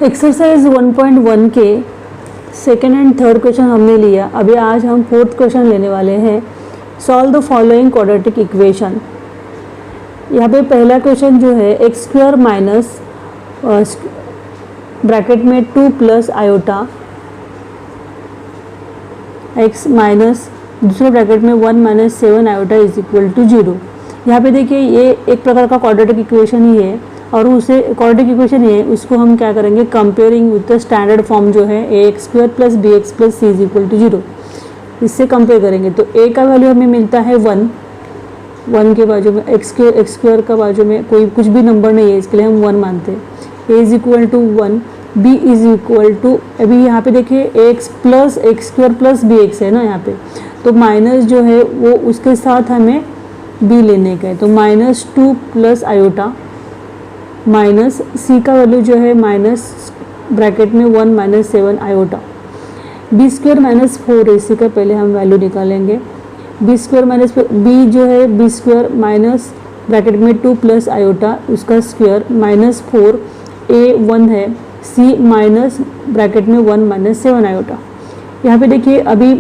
Exercise 1.1 के second and third question हमने लिया। अभी आज हम फोर्थ क्वेश्चन लेने वाले हैं। Solve the following quadratic equation. यहाँ पे पहला क्वेश्चन जो है एक्स स्क्वायर माइनस ब्रैकेट में 2 प्लस आयोटा एक्स माइनस दूसरे ब्रैकेट में 1 minus 7 iota is equal to 0। यहाँ पे देखिए ये एक प्रकार का क्वाड्रेटिक इक्वेशन ही है और उसे क्वाड्रेटिक इक्वेशन है उसको हम क्या करेंगे comparing with the standard form जो है A X square plus B x plus C is equal to 0। इससे कंपेयर करेंगे तो ए का वैल्यू हमें मिलता है 1 के बाजू में एक्स स्क्वायर का बाजू में कोई कुछ भी नंबर नहीं है इसके लिए हम 1 मानते हैं। A is equal to 1, B is equal to अभी यहाँ पे देखिए A X plus X square plus B X है ना यहाँ पे, तो माइनस जो है वो उसके साथ हमें बी लेने का है तो minus 2 plus iota minus C का वैल्यू जो है माइनस ब्रैकेट में 1 minus 7 iota. B square minus 4 A C का पहले हम वैल्यू निकालेंगे। बी स्क्वायर माइनस बी जो है बी स्क्वायर माइनस ब्रैकेट में 2 प्लस आयोटा उसका स्क्वायर माइनस 4 ए 1 है, सी माइनस ब्रैकेट में 1 माइनस 7 आयोटा। यहाँ पे देखिए अभी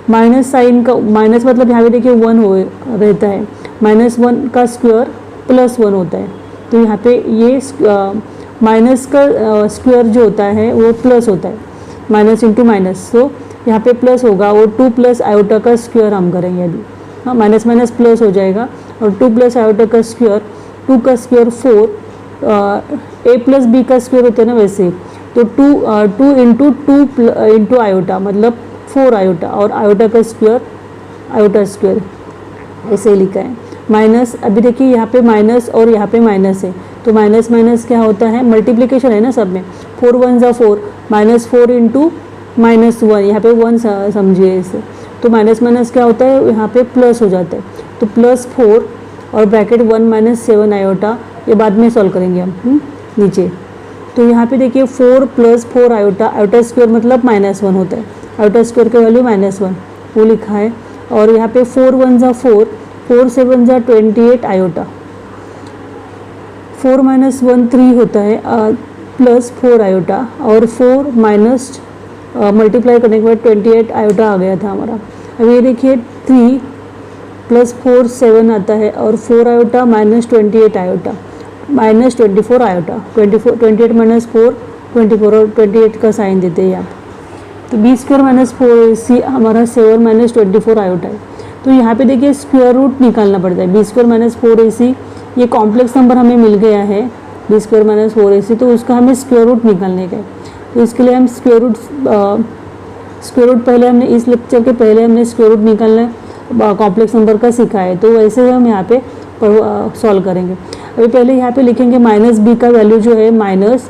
माइनस साइन का माइनस मतलब यहाँ पे देखिए 1 हो रहता है, माइनस 1 का स्क्वायर प्लस 1 होता है तो यहाँ पे ये माइनस का स्क्वायर जो होता है वो प्लस होता है, माइनस इंटू माइनस, तो यहाँ पे प्लस होगा और 2 प्लस आयोटा का स्क्वायर हम करेंगे अभी। हाँ माइनस माइनस प्लस हो जाएगा और 2 प्लस आयोटा का स्क्वायर 2 का स्क्वायर 4 ए प्लस बी का स्क्वायर होता है ना वैसे, तो 2 इंटू आयोटा मतलब 4 आयोटा और आयोटा का स्क्वायर आयोटा स्क्वायर ऐसे लिखा है। माइनस अभी देखिए यहाँ पे माइनस और यहाँ पे माइनस है तो माइनस माइनस क्या होता है मल्टीप्लिकेशन है ना सब में, 4 1 जा 4 माइनस 4 इंटू माइनस 1 यहाँ पे 1 समझिए इसे, तो माइनस माइनस क्या होता है यहाँ पे प्लस हो जाता है तो प्लस 4 और ब्रैकेट 1 माइनस 7 आयोटा, ये बाद में सॉल्व करेंगे हम नीचे। तो यहाँ पे देखिए 4 प्लस 4 आयोटा, आयोटा स्क्वायर मतलब माइनस 1 होता है, आयोटा स्क्वायर की वैल्यू माइनस 1 वो लिखा है। और यहाँ पे 4 1 जा 4 4 7 जा 28 आयोटा, 4 माइनस 1 3 होता है प्लस 4 आयोटा और 4 माइनस मल्टीप्लाई करने के बाद 28 आयोटा आ गया था हमारा। अब ये देखिए 3 प्लस 4 7 आता है और 4 iota minus 28 iota minus 24 iota, 28 minus 4 24 और 28 का साइन देते हैं यहाँ तो बी स्क्वायर माइनस 4 सी हमारा 7 माइनस 24 आयोटा है। तो यहाँ पे देखिए स्क्वायर रूट निकालना पड़ता है, बी स्क्वायर माइनस 4 ए सी ये कॉम्प्लेक्स नंबर हमें मिल गया है बी स्क्वायर माइनस 4 ए सी, तो उसका हमें स्क्वायर रूट निकालने का है। तो इसके लिए हम स्क्वायर रूट पहले हमने इस लेक्चर के पहले हमने स्क्वायर रूट निकालना कॉम्प्लेक्स नंबर का सीखा है तो वैसे हम यहाँ पे सॉल्व करेंगे। अभी पहले यहाँ पे लिखेंगे माइनस बी का वैल्यू जो है माइनस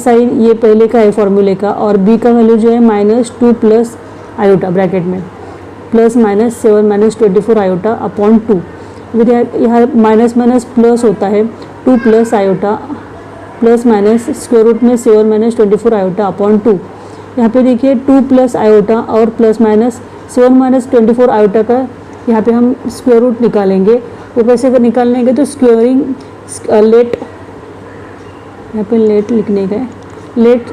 साइन ये पहले का है फॉर्मूले का, और बी का वैल्यू जो है माइनस 2 प्लस आयोटा ब्रैकेट में plus minus 7 minus 24 iota upon 2। यहाँ माइनस माइनस प्लस होता है 2 plus iota plus minus square root में 7 माइनस 24 आयोटा अपॉन 2। यहाँ पे देखिए 2 प्लस आयोटा और प्लस माइनस 7 माइनस 24 आयोटा का यहाँ पे हम स्क्वायर रूट निकालेंगे। वो कैसे कर निकालेंगे तो स्क्वेयरिंग लेट यहाँ पे लेट लिखने का है, लेट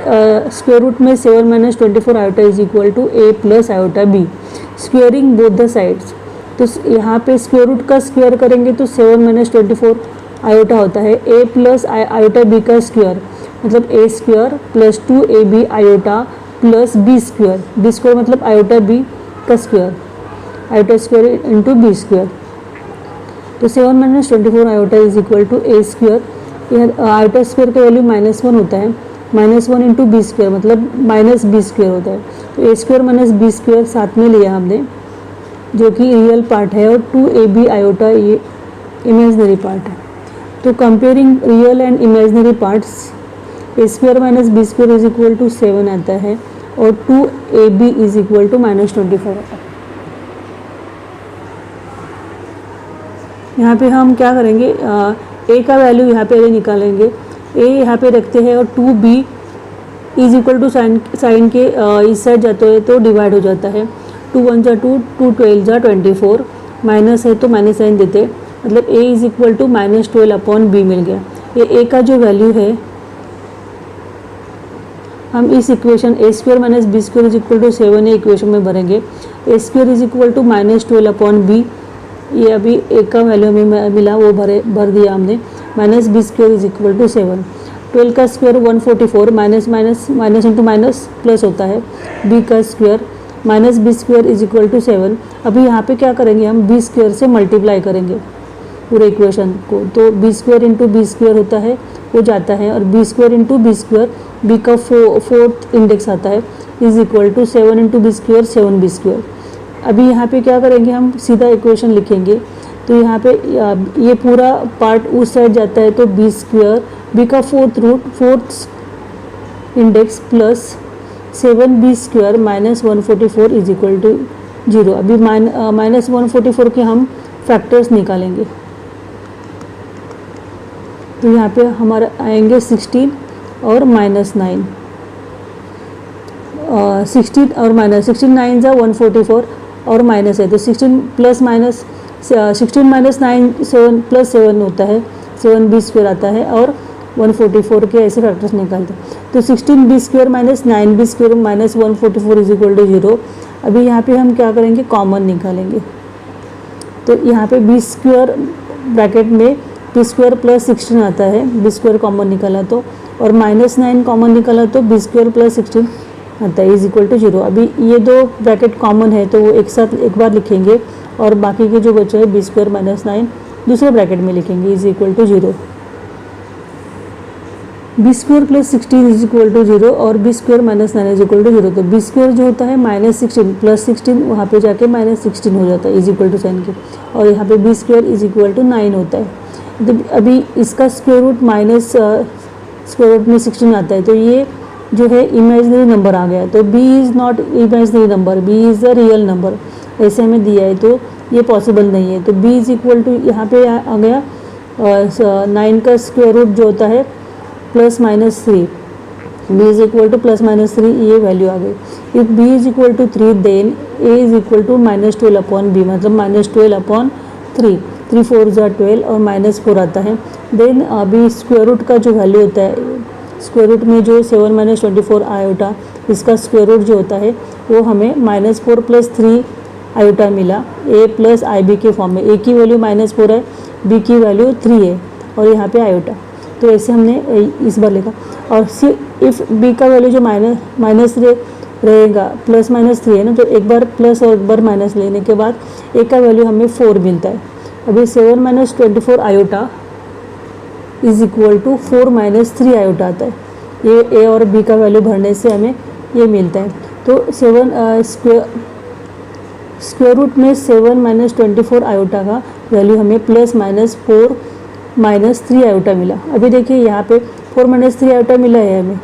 स्क्वायर रूट में 7 minus 24 iota is equal to A plus iota B, squaring both the sides. तो यहाँ पे स्क्वायर रूट का स्क्वायर करेंगे तो 7 माइनस 24 आयोटा होता है ए प्लस आयोटा बी का स्क्वायर मतलब A square plus 2 A B iota plus B square मतलब आयोटा बी का square, iota square into B square. तो 7 minus 24 iota is equal to A square, iota square का value -1 होता है, -1 into B square मतलब minus B square होता है। तो A square minus B square साथ में लिया हमने जो कि रियल पार्ट है और 2 ए बी आयोटा ये इमेजनरी पार्ट है। तो comparing real and imaginary parts A square minus B square is equal to 7 आता है और 2 A B is equal to -24 आता है। यहाँ पे हम क्या करेंगे ए का वैल्यू यहाँ पे निकालेंगे, ए यहाँ पे रखते हैं और 2b is equal to sign के इस साइड जाते हैं तो डिवाइड हो जाता है, 2 1 जा 2 2 12 जा 24 माइनस है तो माइनस साइन देते मतलब a is equal to -12 upon B मिल गया। ये ए का जो वैल्यू है हम इस equation A square minus B square is equal to 7 A equation में भरेंगे। A square is equal to -12 upon B, ये अभी ए का वैल्यू हमें मिला वो भर दिया हमने, minus B square is equal to 7। 12 का square 144, minus minus minus into minus plus होता है, बी का square minus B square is equal to 7। अभी यहाँ पे क्या करेंगे हम बी स्क्वायर से मल्टीप्लाई करेंगे पूरे इक्वेशन को, तो B square into B square होता है वो जाता है, और B square into B square, B का फोर्थ इंडेक्स आता है, is equal to 7 into B square 7 B square. अभी यहाँ पे क्या करेंगे हम सीधा इक्वेशन लिखेंगे, तो यहाँ पे ये पूरा पार्ट उस साइड जाता है, तो बी स्क्वायर, बी का fourth index plus 7 B square minus 144 is equal to 0। अभी माइनस 144 के हम फैक्टर्स निकालेंगे, तो यहाँ पे हमारा आएंगे 16 और -9, 16 और माइनस 16 9 जा 144 और माइनस है, तो 16 प्लस माइनस 16 माइनस 9 7 प्लस 7 होता है, 7 बी स्क्वायर आता है, और 144 के ऐसे फैक्टर्स निकालते हैं, तो 16 B square minus 9 B square minus 144 is equal to 0। अभी यहाँ पे हम क्या करेंगे कॉमन निकालेंगे, तो यहाँ पे बी स्क्वायर ब्रैकेट में बी स्क्वायर प्लस 16 आता है, बी स्क्वायर कॉमन निकाला तो, और -9 कॉमन निकाला तो बी स्क्वायर प्लस 16 आता है इज इक्वल टू 0। अभी ये दो ब्रैकेट कॉमन है तो वो एक साथ एक बार लिखेंगे, और बाकी के जो बचे हैं बी स्क्वायर -9 दूसरे ब्रैकेट में लिखेंगे is equal to 0। B square plus 16 is equal to 0 और B square -9 is equal to 0, तो बी स्क्वायर जो होता है -16 प्लस 16 वहाँ पे जाके -16 हो जाता है इज इक्वल टू साइन के, और यहाँ पे B square is equal to 9 होता है। तो अभी इसका square root minus square root में 16 आता है, तो ये जो है इमेजिनरी नंबर आ गया, तो b is not imaginary number, b is a real number, ऐसे हमें दिया है तो ये पॉसिबल नहीं है। तो b इज इक्वल टू यहाँ पे आ गया 9 का स्क्वायर रूट जो होता है plus -3, b is equal to plus -3, ये वैल्यू आ गई। If b is equal to 3 then a is equal to -12 upon b, मतलब -12 अपॉन 3, 3 4 जा 12 और -4 आता है। देन अभी स्क्वायर रूट का जो वैल्यू होता है, स्क्वायर रूट में जो 7 - 24 आयोटा, इसका स्क्वायर रूट जो होता है वो हमें -4 प्लस 3 आयोटा मिला, a प्लस IB के फॉर्म में। a की वैल्यू -4 है, b की वैल्यू 3 है, और यहाँ पे आयोटा, तो ऐसे हमने इस बार लिखा। और इफ़ b का वैल्यू जो माइनस रहेगा, प्लस -3 है ना, तो एक बार प्लस और एक बार माइनस लेने के बाद a का वैल्यू हमें 4 मिलता है। अभी 7 - 24 iota is equal to 4 - 3 iota आता है, ये a और b का वैल्यू भरने से हमें ये मिलता है। तो 7 स्क्वायर रूट में 7 - 24 आयोटा का वैल्यू हमें +-4 - 3 आयोटा मिला। अभी देखिए यहाँ पे 4 - 3 आयोटा मिला है हमें,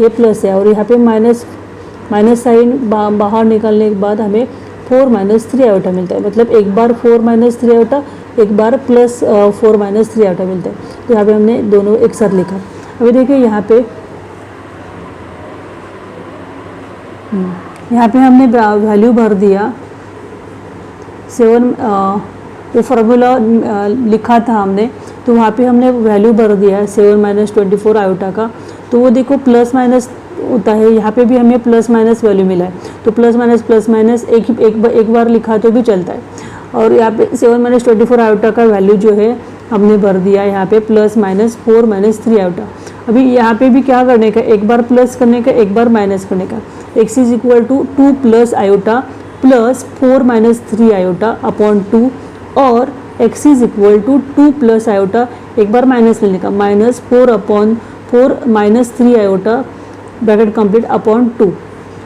ये प्लस है, और यहाँ पे माइनस साइन बाहर निकालने के बाद हमें 4 - 3 आयोटा मिलता है, मतलब एक बार 4 - 3 आयोटा, एक बार +4 - 3 आयोटा मिलता है। तो यहाँ पे हमने दोनों एक साथ लिखा। अभी देखिए यहाँ पे हमने वैल्यू भर दिया 7, जो फार्मूला लिखा था हमने, तो वहाँ पे हमने वैल्यू भर दिया 7 - 24 आयोटा का। तो वो देखो प्लस माइनस होता है, यहाँ पे भी हमें प्लस माइनस वैल्यू मिला है, तो प्लस माइनस एक बार लिखा तो भी चलता है। और यहाँ पे 7 - 24 आयोटा का वैल्यू जो है हमने भर दिया यहाँ पे +-4 - 3 आयोटा। अभी यहाँ पे भी क्या करने का, एक बार प्लस करने का, एक बार माइनस करने का। x is equal to 2 plus iota plus 4 - 3 iota upon 2, और x is equal to 2 plus iota, एक बार माइनस लेने का, -4 upon 4 - 3 iota bracket complete upon 2।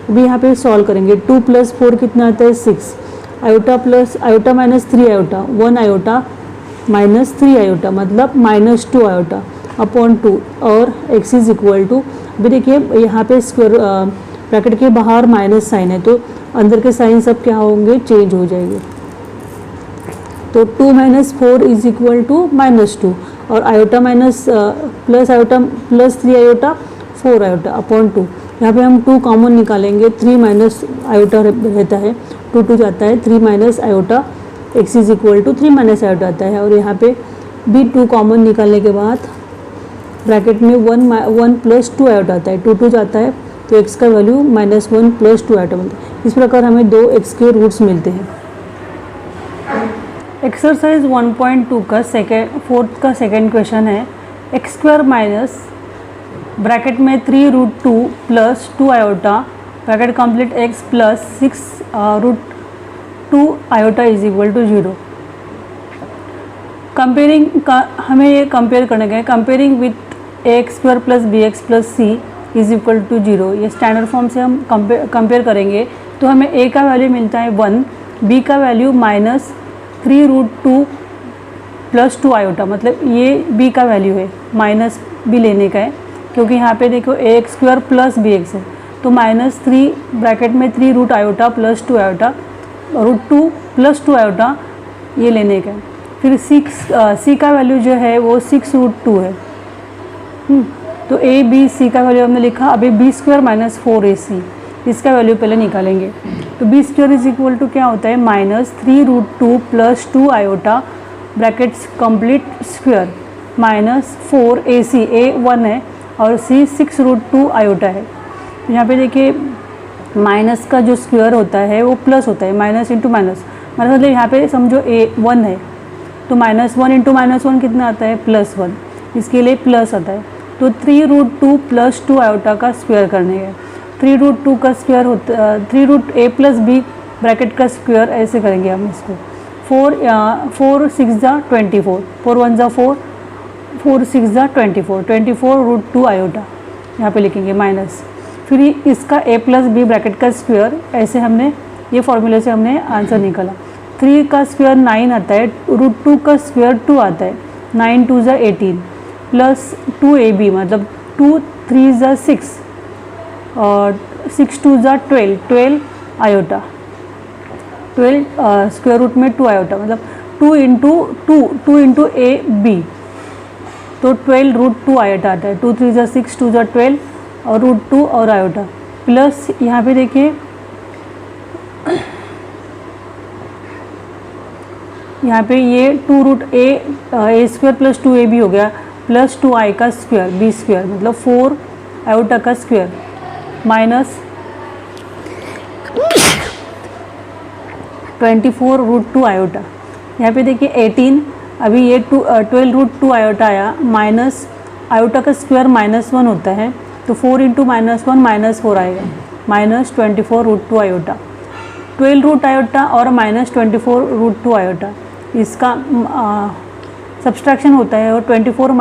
अभी यहाँ पे सॉल्व करेंगे, 2 + 4 कितना आता है 6, iota plus iota -3 iota 1 iota -3 iota मतलब -2 आयोटा अपॉन 2, और x इज इक्वल टू, अभी देखिए यहाँ पे स्क्वायर ब्रैकेट के बाहर माइनस साइन है, तो अंदर के साइन सब क्या होंगे, चेंज हो जाएंगे। तो 2 - 4 इज इक्वल टू -2, और iota plus iota +3 iota 4 iota upon 2। यहाँ पे हम 2 कॉमन निकालेंगे, 3 माइनस आयोटा रहता है, 2 जाता है, 3 minus iota, x is equal to 3 minus iota आता है। और यहाँ पे भी 2 कॉमन निकालने के बाद ब्रैकेट में 1 प्लस 2 आयोटा आता है, 2 जाता है तो x का वैल्यू -1 प्लस 2 आयोटा मिलता है। इस प्रकार हमें दो x के रूट्स मिलते हैं। एक्सरसाइज 1.2 का फोर्थ का सेकेंड क्वेश्चन है एक्स स्क्वायर माइनस ब्रैकेट में 3√2 plus 2 iota bracket complete x plus 6√2 iota is equal to 0। Comparing का हमें ये कंपेयर करने का है, comparing with X square plus B x plus C is equal to 0। ये स्टैंडर्ड फॉर्म से हम कंपेयर करेंगे तो हमें a का वैल्यू मिलता है 1, b का वैल्यू -3√2 प्लस 2 आयोटा, मतलब ये b का वैल्यू है, माइनस b लेने का है क्योंकि यहाँ पे देखो X square plus B X है, तो -3 ब्रैकेट में 3 root iota plus 2 iota √2 plus 2 iota ये लेने का है। फिर सी का वैल्यू जो है वो 6√2 है। तो ए बी सी का वैल्यू हमने लिखा, अभी बी स्क्वायर माइनस 4ac इसका वैल्यू पहले निकालेंगे। तो B square is equal to क्या होता है -3√2 plus 2 iota brackets complete square minus 4ac, A 1 है और सी 6√2 आयोटा है। यहाँ पे देखिए माइनस का जो स्क्वायर होता है वो प्लस होता है, माइनस इंटू माइनस, मतलब यहाँ पे समझो ए 1 है तो -1 इंटू -1 कितना आता है +1, इसके लिए प्लस आता है। तो 3√2 प्लस 2 आयोटा का स्क्वायर करने है। 3√2 का स्क्वायर होता 3√a प्लस बी ब्रैकेट का स्क्वायर ऐसे करेंगे हम इसको। 4 6 जा 24, 4 1 जा 4, 4 6 जा 24, 24√2 आयोटा यहाँ पे लिखेंगे माइनस। फिर इसका a प्लस बी ब्रैकेट का स्क्वायर, ऐसे हमने ये फॉर्मूले से हमने आंसर निकाला। 3 का स्क्वायर 9 आता है, √2 का स्क्वायर 2 आता है, 9 2 जा 18 प्लस 2ab मतलब 2 3 जा 6 और 6 2 जा 12 आयोटा, 12 स्क्वायर रूट में 2 आयोटा मतलब 2 इंटू ए बी, तो 12√2 आयोटा आता है। 2 3 जा 6, 2 जा 12 और √2 और आयोटा प्लस यहाँ पे देखिए यहाँ पे ये 2√a स्क्वायर प्लस 2ab हो गया प्लस 2i का स्क्वायर b स्क्वायर मतलब 4 आयोटा का स्क्वायर माइनस 24√2 आयोटा। यहाँ पे देखिए 18, अभी ये 12√2 आयोटा आया, माइनस आयोटा का स्क्वायर -1 होता है तो 4 इंटू -1 -4 आएगा, -24√2 आयोटा। 12 रूट आयोटा और -24√2 आयोटा इसका सब्सट्रैक्शन होता है और 24 -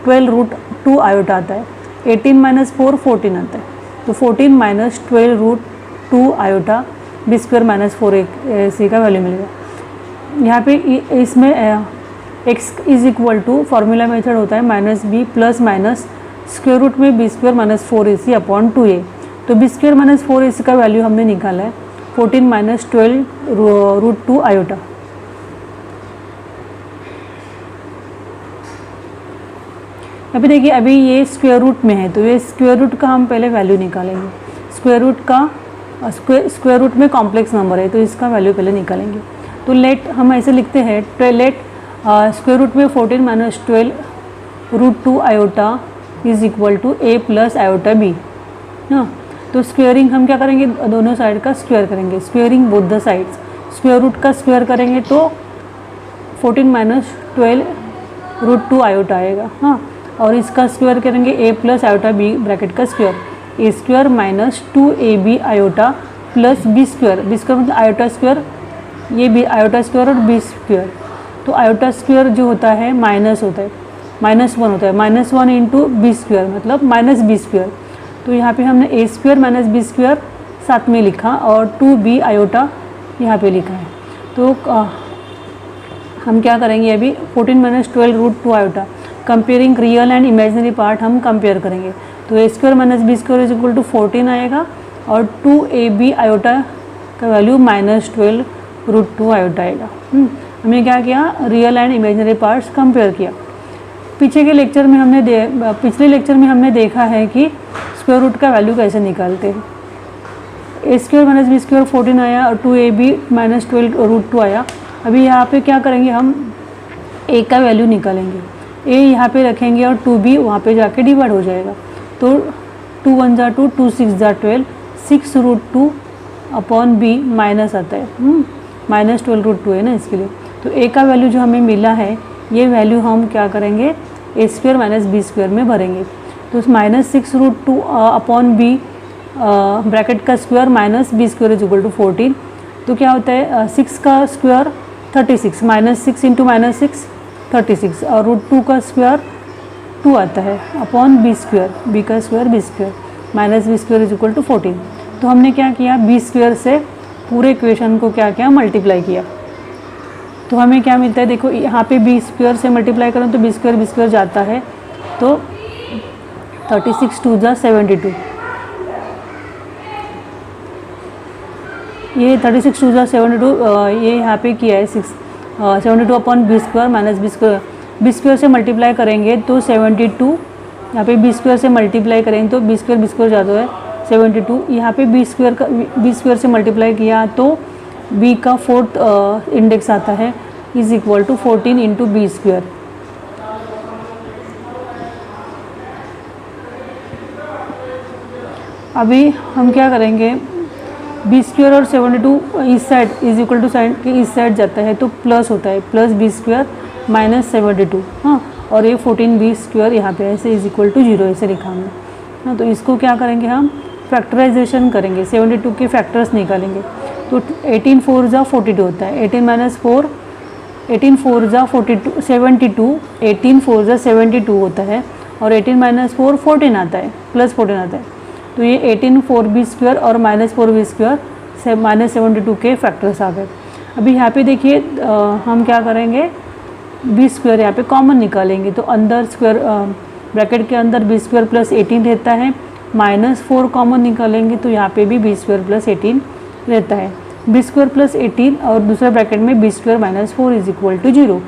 12√2 आयोटा आता है। 18 - 4 14 आता है, तो 14 - 12√2 आयोटा बी स्क्वायर -4ac का वैल्यू मिलेगा। यहाँ पे इसमें x is equal to formula method होता है -b plus minus square root में B square -4ac upon 2a। तो बी स्क्वायर -4ac का वैल्यू हमने निकाला है 14 - 12√2 आयोटा। अभी देखिए अभी ये स्क्वायर रूट में है तो ये स्क्वायर रूट का हम पहले वैल्यू निकालेंगे। स्क्वायर रूट में कॉम्प्लेक्स नंबर है तो इसका वैल्यू पहले निकालेंगे। तो लेट हम ऐसे लिखते हैं, लेट स्क्वायर रूट में 14 - 12√2 iota is equal to a plus iota b ना। तो स्क्वेयरिंग हम क्या करेंगे, दोनों साइड का स्क्वायर करेंगे, squaring both the sides. Square root का स्क्वायर करेंगे तो 14 - 12√2 आयोटा आएगा, हाँ। और इसका स्क्वायर करेंगे a plus iota b bracket का square, a square minus 2ab iota plus b square मतलब आयोटा स्क्वायर, ये भी आयोटा स्क्वायर और b स्क्वायर। तो आयोटा स्क्वायर जो होता है माइनस होता है, -1 होता है, -1 इंटू बी स्क्वायर मतलब -b स्क्वायर। तो यहाँ पे हमने a square minus b square साथ में लिखा और 2b आयोटा यहाँ पे लिखा है। तो हम क्या करेंगे अभी 14 - 12√2 iota, comparing real and imaginary part हम कंपेयर करेंगे। तो a square minus b square is equal to 14 आएगा और 2ab आयोटा का वैल्यू -12√2 आयोटा आएगा। हमने क्या किया, real and imaginary parts compare किया। पिछले लेक्चर में हमने देखा है कि स्क्वायर रूट का वैल्यू कैसे निकालते हैं। a square minus b square 14 आया और 2ab -12√2 आया। अभी यहाँ पे क्या करेंगे, हम a का वैल्यू निकालेंगे। ए यहाँ पे रखेंगे और 2b वहाँ पे जाके डिवाइड हो जाएगा। तो 2 1 जा 2, 2 6 जा 12, 6√2 अपॉन बी माइनस आता है, माइनस 12√2 है ना, इसके लिए। तो ए का वैल्यू जो हमें मिला है, ये वैल्यू हम क्या करेंगे, a square minus B square में भरेंगे। तो उस -6√2 अपॉन बी ब्रैकेट का square minus B square is equal to 14। तो क्या होता है, 6 का स्क्वायर 36, -6 इंटू -6 36, और √2 का स्क्वायर 2 आता है अपॉन बी स्क्वायर, बी का square b square minus B square is equal to 14। तो हमने क्या किया, बी स्क्वायर से पूरे इक्वेशन को क्या किया, मल्टीप्लाई किया। तो हमें क्या मिलता है, देखो यहाँ पे बी स्क्वायर से मल्टीप्लाई करें तो बी स्क्वायर जाता है, तो 36 2 जा 72, ये 36 2 जा 72, ये यहाँ पे किया है 72 upon b square minus B square से मल्टीप्लाई करेंगे तो 72, यहाँ पे बी स्क्वायर से मल्टीप्लाई करेंगे तो बी स्क्वायर जाता है 72, यहाँ पे बी स्क्वायर से मल्टीप्लाई किया तो बी का 4th इंडेक्स आता है is equal to 14 into B square. अभी हम क्या करेंगे, बी स्क्वायर और 72 इस side is equal to side के इस साइड जाता है तो प्लस होता है, प्लस बी स्क्वायर माइनस 72, हाँ, और ये 14 बी स्क्वायर यहाँ पे ऐसे इज इक्वल टू 0 ऐसे लिखा हमने, हाँ। तो इसको क्या करेंगे, हम फैक्टराइजेशन करेंगे, 72 के फैक्टर्स निकालेंगे। तो 18 4 जा 42 होता है, 18 माइनस 4, 18 4 जा 42 72, 18 4 जा 72 होता है, और 18 माइनस 4 14 आता है, प्लस 14 आता है। तो ये 18 4b स्क्वायर और माइनस 4b स्क्वायर से माइनस 72 के फैक्टर्स आ गए। अभी यहाँ पे देखिए हम क्या करेंगे, बी स्क्वायर यहाँ पे कॉमन निकालेंगे, तो अंदर स्क्वायर ब्रैकेट के अंदर बी स्क्वायर प्लस 18 रहता है, -4 कॉमन निकालेंगे तो यहाँ पे भी बी स्क्वायर प्लस 18 रहता है, बी स्क्वायर प्लस 18 और दूसरा ब्रैकेट में B square minus 4 is equal to 0।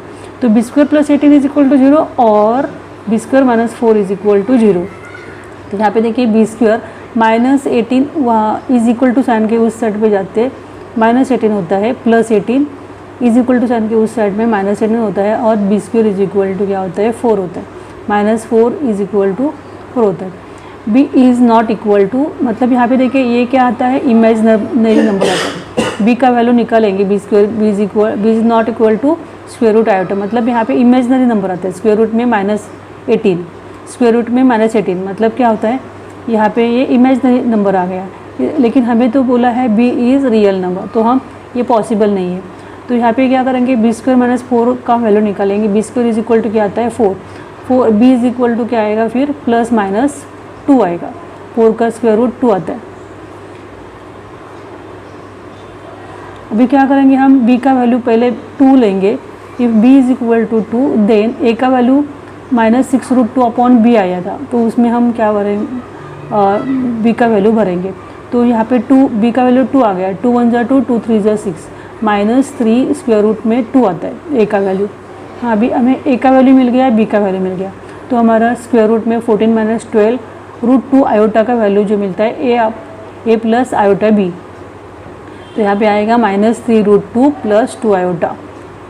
तो B square plus 18 is equal to 0 और B square minus 4 is equal to 0। तो यहाँ पे देखिए बी स्क्वायर -18 वहाँ इज इक्वल टू साइन के उस साइड पे जाते हैं -18 होता है, plus 18 is equal to sign के उस साइड में -18 होता है, और B square is equal to क्या होता है 4 होता है, -4 इज इक्वल टू 4 होता है। B is not equal to, मतलब यहाँ पे देखिए ये क्या आता है, इमेजिनरी नंबर आता है, बी का वैल्यू निकालेंगे, b is not equal to square root iota, मतलब यहाँ पे इमेजिनरी नंबर आता है, स्क्वायर रूट में -18, स्क्वायर रूट में -18, मतलब क्या होता है यहाँ पे ये इमेजिनरी नंबर आ गया, लेकिन हमें तो बोला है बी इज़ रियल नंबर, तो हम ये पॉसिबल नहीं है। तो यहाँ पे क्या करेंगे, बी स्क्वायर माइनस 4 का वैल्यू निकालेंगे, b square is equal to क्या आता है 4, बी इज इक्वल टू क्या आएगा, फिर प्लस माइनस 2 आएगा, 4 का स्क्वायर रूट 2 आता है। अभी क्या करेंगे, हम b का वैल्यू पहले 2 लेंगे, if b is equal to 2 then a का वैल्यू -6√2 अपॉन b आया था, तो उसमें हम क्या भरेंगे, b का वैल्यू भरेंगे। तो यहाँ पे 2 b का वैल्यू 2 आ गया, 2 1 जा 2, 2 3 जा 6, -3 स्क्वायर रूट में 2 आता है a का वैल्यू। हाँ, अभी हमें a का वैल्यू मिल गया, b का वैल्यू मिल गया, तो हमारा स्क्वायर रूट में 14 माइनस 12 √2 आयोटा का वैल्यू जो मिलता है a प्लस आयोटा b, तो यहाँ पे आएगा -3√2 plus 2 iota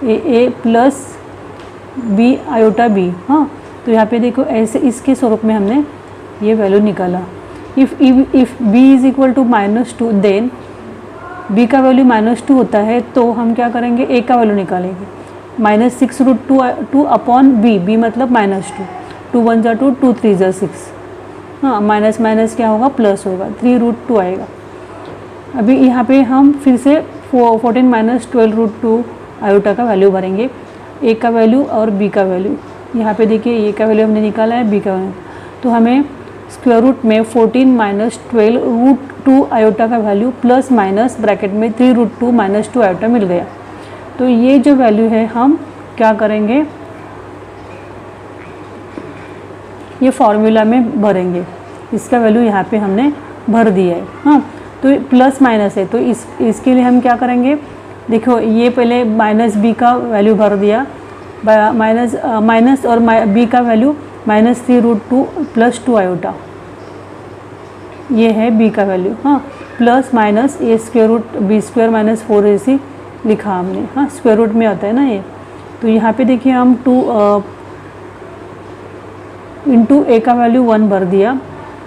a plus b iota b। हाँ, तो यहाँ पे देखो ऐसे इसके स्वरूप में हमने ये वैल्यू निकाला। If b is equal to -2 then b का वैल्यू -2 होता है, तो हम क्या करेंगे, a का वैल्यू निकालेंगे, -6√2 अपॉन b मतलब -2, 2 1 जा 2, 2 3 जा 6, हाँ, माइनस माइनस क्या होगा, प्लस होगा, 3√2 आएगा। अभी यहाँ पे हम फिर से 14 माइनस 12√2 आयोटा का वैल्यू भरेंगे, ए का वैल्यू और बी का वैल्यू। यहाँ पे देखिए ए का वैल्यू हमने निकाला है, बी का वैल्यू, तो हमें स्क्वायर रूट में 14 माइनस 12√2 आयोटा का वैल्यू प्लस माइनस ब्रैकेट में 3√2 माइनस 2 आयोटा मिल गया। तो ये जो वैल्यू है हम क्या करेंगे, ये फॉर्मूला में भरेंगे, इसका वैल्यू यहाँ पे हमने भर दिया है। हाँ, तो प्लस माइनस है, तो इसके लिए हम क्या करेंगे, देखो ये पहले माइनस बी का वैल्यू भर दिया, माइनस और बी का वैल्यू -3√2 प्लस 2 आयोटा, ये है बी का वैल्यू। हाँ, plus minus A square root B square minus 4 ऐसी लिखा हमने। हाँ, स्क्वायर रूट में आता है ना ये। तो यहाँ पे देखिए हम इंटू ए का वैल्यू 1 भर दिया,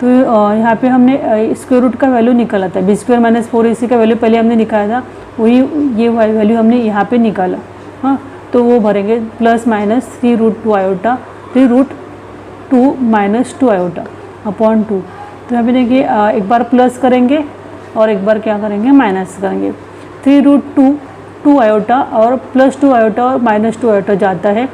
तो यहाँ पे हमने स्क्वायर रूट का वैल्यू निकाला था, बी स्क्वायर माइनस 4ac का वैल्यू पहले हमने निकाला था, वही ये वैल्यू हमने यहाँ पे निकाला। हाँ, तो वो भरेंगे plus minus 3√2 iota, 3√2 minus 2 iota upon 2। तो यहाँ पे देखिए एक बार प्लस करेंगे और एक बार क्या करेंगे, माइनस करेंगे। 3√2 2 आयोटा और प्लस 2 आयोटा और माइनस 2 आयोटा जाता है,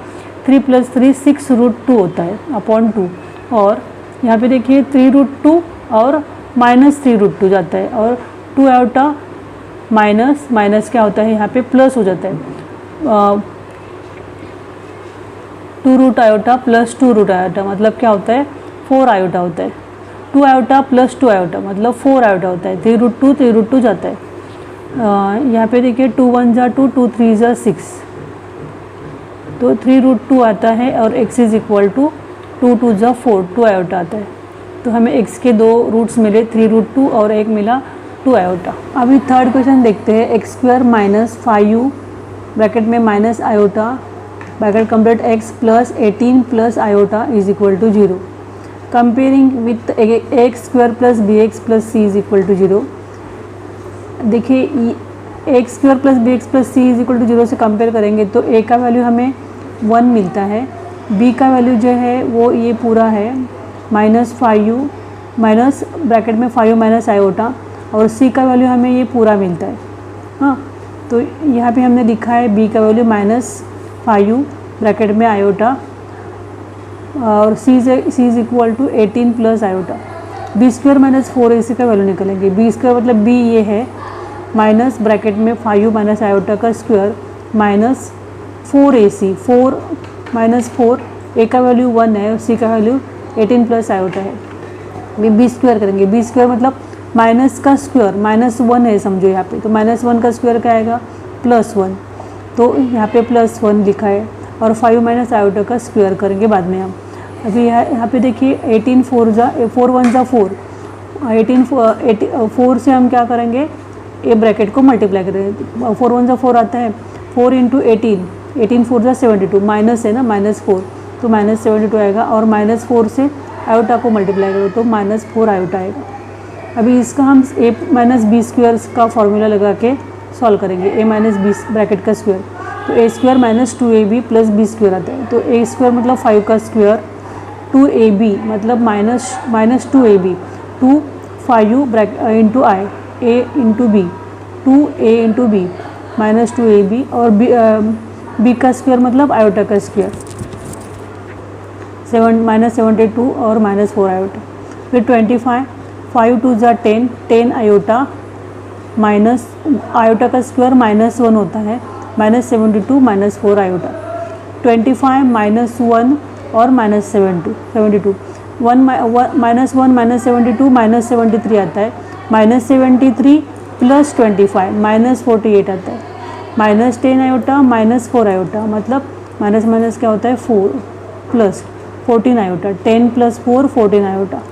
3 + 3 6√2 होता है अपॉन 2। और यहाँ पे देखिए 3√2 और माइनस 3√2 जाता है, और 2 आयोटा माइनस माइनस क्या होता है, यहाँ पे प्लस हो जाता है। 2 root iota plus 2 root iota मतलब क्या होता है, 4 आयोटा होता है। 2 आयोटा प्लस 2 आयोटा मतलब 4 आयोटा होता है। 3√2 जाता है। यहाँ पे देखिए 2 1 जा 2, 2 3 जा 6, तो 3√2 आता है, और x इज इक्वल टू 2 2 जा 4, 2 आयोटा आता है। तो हमें x के दो रूट्स मिले, 3√2 और एक मिला 2 आयोटा। अभी थर्ड क्वेश्चन देखते हैं। x² माइनस 5u ब्रैकेट में minus iota bracket complete x plus 18 plus iota is equal to 0, comparing with ax² plus bx plus c is equal to 0। देखिए ax² plus bx plus c is equal to 0 से compare करेंगे तो a का value हमें 1 मिलता है, b का value जो है वो ये पूरा है माइनस 5u माइनस ब्रैकेट में 5u माइनस आयोटा, और c का वैल्यू हमें ये पूरा मिलता है। हाँ, तो यहाँ पे हमने लिखा है b का वैल्यू माइनस 5u ब्रैकेट में आयोटा, और c is equal to 18 plus iota. b² minus 4ac का वैल्यू निकलेंगे। b² मतलब b ये है माइनस ब्रैकेट में 5u माइनस आयोटा का square minus 4ac, 4 minus 4, a का वैल्यू 1 है और c का वैल्यू 18 प्लस आयोटा है। b² करेंगे। b² मतलब माइनस का स्क्वायर, माइनस 1 है समझो यहाँ पे, तो माइनस 1 का स्क्वायर क्या आएगा, प्लस 1, तो यहाँ पे प्लस 1 लिखा है, और 5 माइनस आयोटा का स्क्वायर करेंगे बाद में हम। अभी यहाँ पे देखिए 18 4 1 जा 4, 4 से हम क्या करेंगे, ए ब्रैकेट को मल्टीप्लाई करेंगे। 4 1 जा 4 आता है, 4 इंटू 18 4 जा 72, माइनस है ना, माइनस 4, तो माइनस 72 आएगा, और माइनस 4 से आयोटा को मल्टीप्लाई करो तो माइनस 4 आयोटा आएगा। अभी इसका हम a माइनस बी स्क्वायर का फॉर्मूला लगा के सॉल्व करेंगे। a माइनस बी ब्रैकेट का स्क्वायर, तो a² minus 2ab plus b² आता है, तो a² मतलब 5 का स्क्वायर, 2ab मतलब minus 2ab, 2 5u into i, a into b, 2a into b minus 2ab, और b का स्क्वायर मतलब आयोटा का स्क्वायर, माइनस 72 और माइनस 4 आयोटा। फिर 25, 5 2 जा 10, 10 आयोटा माइनस आयोटा का स्क्वायर माइनस 1 होता है, माइनस 72 माइनस 4 आयोटा। 25 माइनस 1 और माइनस 72, 1 माइनस 1 माइनस 72 माइनस 73 आता है, माइनस 73 प्लस 25 माइनस 48 आता है, माइनस 10 आयोटा माइनस 4 आयोटा मतलब माइनस माइनस क्या होता है 4 plus 14 iota, 10 plus 4 14 iota.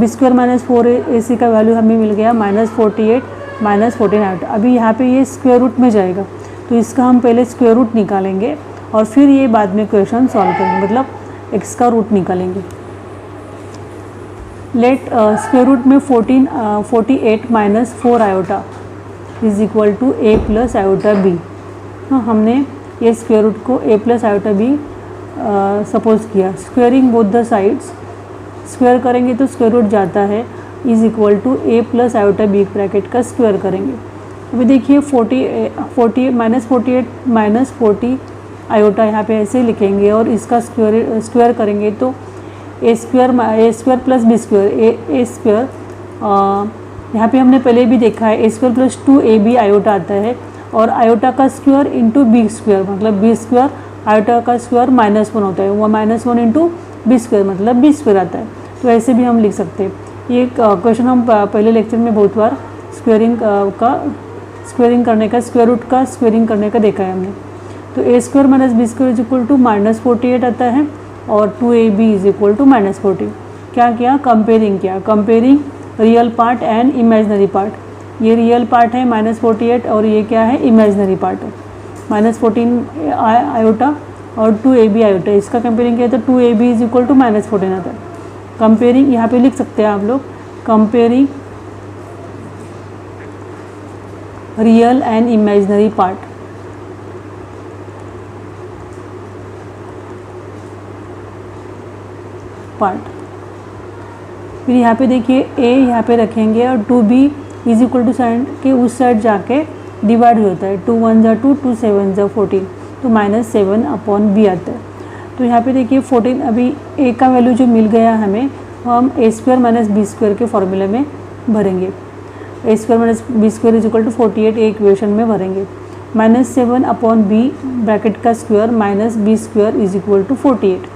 b² minus 4ac का वैल्यू हमें मिल गया माइनस 48 माइनस 14 आयोटा। अभी यहाँ पे ये स्क्वायर रूट में जाएगा, तो इसका हम पहले स्क्वायर रूट निकालेंगे और फिर ये बाद में क्वेश्चन सॉल्व करेंगे, मतलब x का रूट निकालेंगे। लेट स्क्वायर रूट में 48 minus 4 iota is equal to a plus iota b। हाँ, हमने ये स्क्वायर रूट को a plus iota b suppose किया। Squaring both the sides, square करेंगे तो स्क्वायर रूट जाता है, is equal to a plus iota b bracket का स्क्वायर करेंगे। अभी देखिए 48 माइनस 40 आयोटा यहाँ पे ऐसे लिखेंगे, और इसका स्क्वायर करेंगे तो a square plus b square, a square यहाँ पे हमने पहले भी देखा है, a square plus 2ab iota आता है, और आयोटा का स्क्वायर इंटू b स्क्वायर मतलब b स्क्वायर आयोटा का स्क्वायर माइनस 1 होता है, वो माइनस 1 इंटू b स्क्वायर मतलब b स्क्वायर आता है। तो ऐसे भी हम लिख सकते हैं। ये क्वेश्चन हम पहले लेक्चर में बहुत बार स्क्वेयरिंग करने का, स्क्वायर रूट का स्क्वेयरिंग करने का देखा है हमने। तो a square minus b square is equal to minus 48 आता है, और 2ab is equal to minus 40। क्या किया, comparing real part and imaginary part. ये रियल पार्ट है माइनस 48, और ये क्या है, इमेजनरी पार्ट है। माइनस 14 आयोटा और 2ab आयोटा, इसका कंपेयरिंग किया तो 2ab इज इक्वल टू -14 आता है। कंपेयरिंग यहाँ पे लिख सकते हैं आप लोग, comparing real and imaginary part. फिर यहाँ पे देखिए a यहाँ पे रखेंगे और 2b is equal to sign के उस साइड जाके डिवाइड हो जाता है, 2 1 जा 2, 2 7 जा 14, तो -7 अपॉन b आता है। तो यहाँ पे देखिए 14, अभी a का वैल्यू जो मिल गया हमें, हम a² - b² के फॉर्मूले में भरेंगे। a² - b² is equal to 48 equation में भरेंगे। -7 अपॉन b ब्रैकेट का square -b² is equal to 48।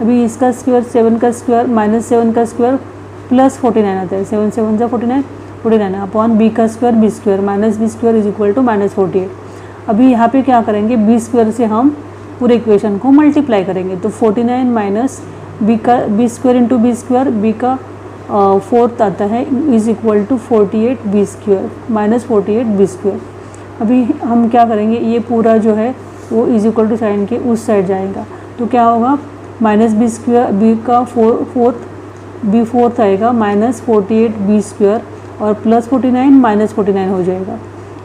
अभी इसका स्क्वायर 7 का स्क्वायर -7 का स्क्वायर प्लस 49 आता है, 7 7 जा 49, 49 अपॉन b का square b² -b² is equal to -48। अभी यहाँ पे क्या करेंगे, b² से हम पूरे इक्वेशन को मल्टीप्लाई करेंगे, तो 49 माइनस b का b² इंटू b², b का 4th आता है is equal to 48 b² -48 b²। अभी हम क्या करेंगे, ये पूरा जो है वो इज इक्वल टू साइन के उस साइड जाएगा, तो क्या होगा -b² b का 4th आएगा -48 b² और प्लस 49 -49 हो जाएगा,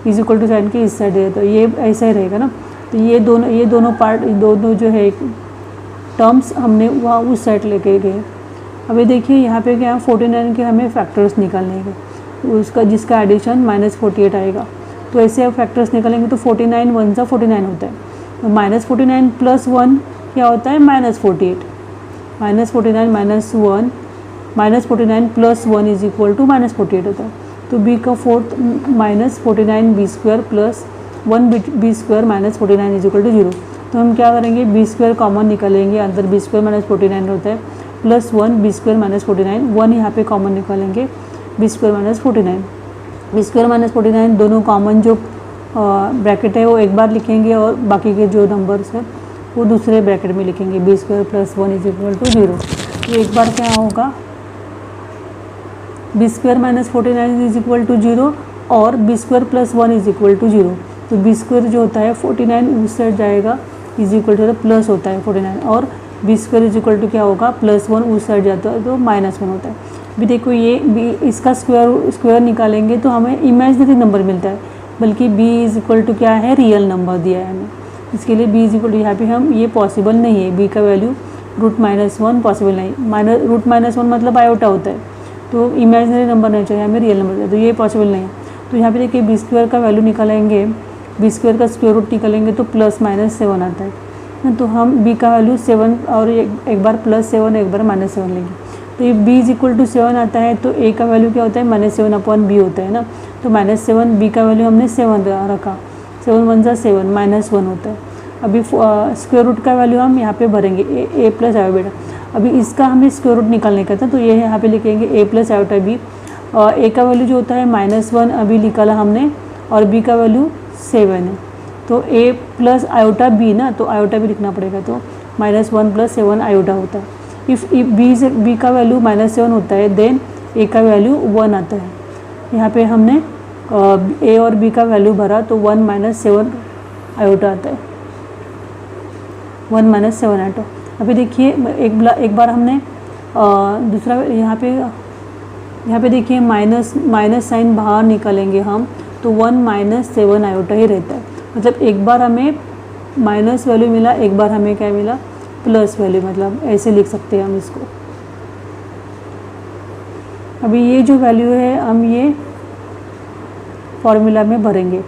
इज इक्वल टू साइन के इस साइड है, तो ये ऐसा ही रहेगा ना। तो ये दोनों पार्ट, दोनों जो है टर्म्स हमने वहाँ उस साइड लेके गए। अभी देखिए यहाँ पे क्या 49 के हमें फैक्टर्स निकालने हैं, उसका जिसका एडिशन -48 आएगा, तो ऐसे आप फैक्टर्स निकालेंगे तो 49 1 जा 49 होता है, तो -49 प्लस 1 क्या होता है -48, -49 minus 1 -49 plus 1 is equal to -48 होता है। तो b का 4th -49 b² plus 1 b² -49 is equal to 0। तो हम क्या करेंगे, b² कॉमन निकालेंगे, अंदर b² -49 होता है, प्लस 1 b² -49, 1 यहाँ पे कॉमन निकालेंगे, b² -49, b² -49 दोनों कॉमन जो ब्रैकेट है वो एक बार लिखेंगे और बाकी के जो नंबर्स है वो दूसरे ब्रैकेट में लिखेंगे, b² plus 1 is equal to 0। तो एक बार क्या होगा, b² -49 इज इक्वल टू 0 और b² plus 1 is equal to 0। तो b² जो होता है 49 उस साइड जाएगा, इज इक्वल टू प्लस होता है 49, और b² इज इक्वल टू क्या होगा, +1 उस साइड जाता है तो -1 होता है। भी देखो ये इसका स्क्वायर निकालेंगे तो हमें इमेजिनरी नंबर मिलता है, बल्कि b इज इक्वल टू क्या है, रियल नंबर दिया है हमें, इसके लिए b इज इक्वल टू यहाँ पे हम ये पॉसिबल नहीं है, b का वैल्यू √-1 पॉसिबल नहीं, √-1 मतलब आयोटा होता है, तो इमेजिनरी नंबर नहीं चाहिए हमें, रियल नंबर चाहिए, तो ये पॉसिबल नहीं है। तो यहाँ पे देखिए b² का वैल्यू निकालेंगे, b² का स्क्वायर रूट निकालेंगे तो +-7 आता है, तो हम b का वैल्यू 7 और एक बार +7 एक बार -7 लेंगे, तो ये b इज इक्वल टू 7 आता है, तो a का वैल्यू क्या होता है, -7 अपॉन b होता है ना, तो -7 b का वैल्यू हमने 7 रखा, 7 1 जा 7 -1 होता है। अभी स्क्वायर रूट का वैल्यू हम यहाँ पे भरेंगे, a प्लस आयो बेटा, अभी इसका हमें स्क्वायर रूट निकालने का था, तो ये यहाँ पे लिखेंगे a plus iota b, a का वैल्यू जो होता है -1 अभी निकाला हमने, और b का वैल्यू 7 है, तो a प्लस आयोटा b ना, तो आयोटा भी लिखना पड़ेगा, तो -1 + 7 आयोटा होता है। इफ़ b का वैल्यू -7 होता है, देन a का वैल्यू 1 आता है। यहाँ पे हमने a और b का वैल्यू भरा, तो 1 - 7 आयोटा आता है, 1 - 7 आयोटा। अभी देखिए एक बार हमने दूसरा यहाँ पे देखिए माइनस साइन बाहर निकालेंगे हम, तो 1 - 7 आयोटा ही रहता है, मतलब एक बार हमें माइनस वैल्यू मिला, एक बार हमें क्या मिला, प्लस वैल्यू, मतलब ऐसे लिख सकते हैं हम इसको। अभी ये जो वैल्यू है हम ये फॉर्मूला में भरेंगे,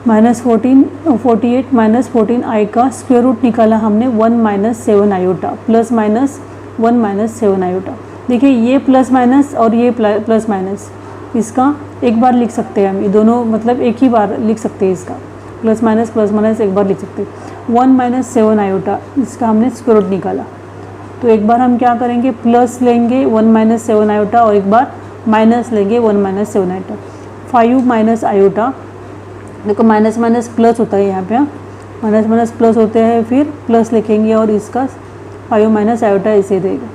-48 - 14 i का स्क्वायर रूट निकाला हमने, 1 - 7 आयोटा, प्लस माइनस 1 - 7 आयोटा। देखिए ये प्लस माइनस और ये प्लस माइनस, इसका एक बार लिख सकते हैं हम, ये दोनों मतलब एक ही बार लिख सकते हैं, इसका प्लस माइनस एक बार लिख सकते हैं। 1 - 7 आयोटा, इसका हमने स्क्वायर रूट निकाला, तो एक बार हम क्या करेंगे, प्लस लेंगे 1 - 7 आयोटा, और एक बार माइनस लेंगे 1 - 7 आयोटा। 5 माइनस आयोटा, देखो माइनस प्लस होता है यहाँ पे, माइनस प्लस होते हैं, फिर प्लस लिखेंगे और इसका 5 - आयोटा ऐसे देगा,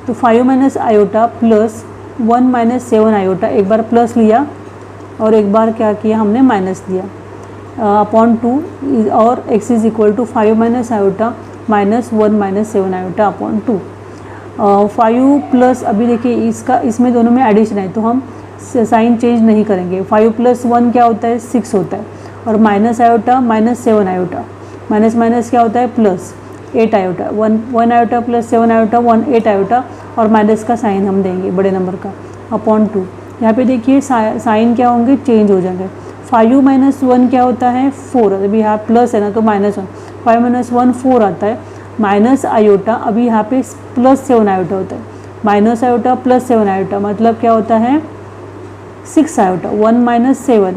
तो 5 - आयोटा प्लस 1 - 7 आयोटा, एक बार प्लस लिया और एक बार क्या किया हमने, माइनस लिया। अपॉन 2 और x is equal to 5 minus iota minus 1 minus 7 iota upon 2। 5 plus, अभी देखिए इसका इसमें दोनों में एडिशन है तो हम साइन चेंज नहीं करेंगे। 5 प्लस 1 क्या होता है 6 होता है, और minus iota minus 7 iota, minus minus क्या होता है plus 8 iota, 1 iota plus 7 iota 8 iota, और माइनस का साइन हम देंगे बड़े नंबर का अपॉन 2। यहाँ पे देखिए साइन क्या होंगे चेंज हो जाएंगे। 5 माइनस 1 क्या होता है 4, अभी यहाँ प्लस है ना तो -1, 5 माइनस 1 4 आता है, माइनस आयोटा, अभी यहाँ पे प्लस 7 आयोटा होता है, माइनस आयोटा प्लस 7 आयोटा मतलब क्या होता है 6 आयोटा, 1 माइनस 7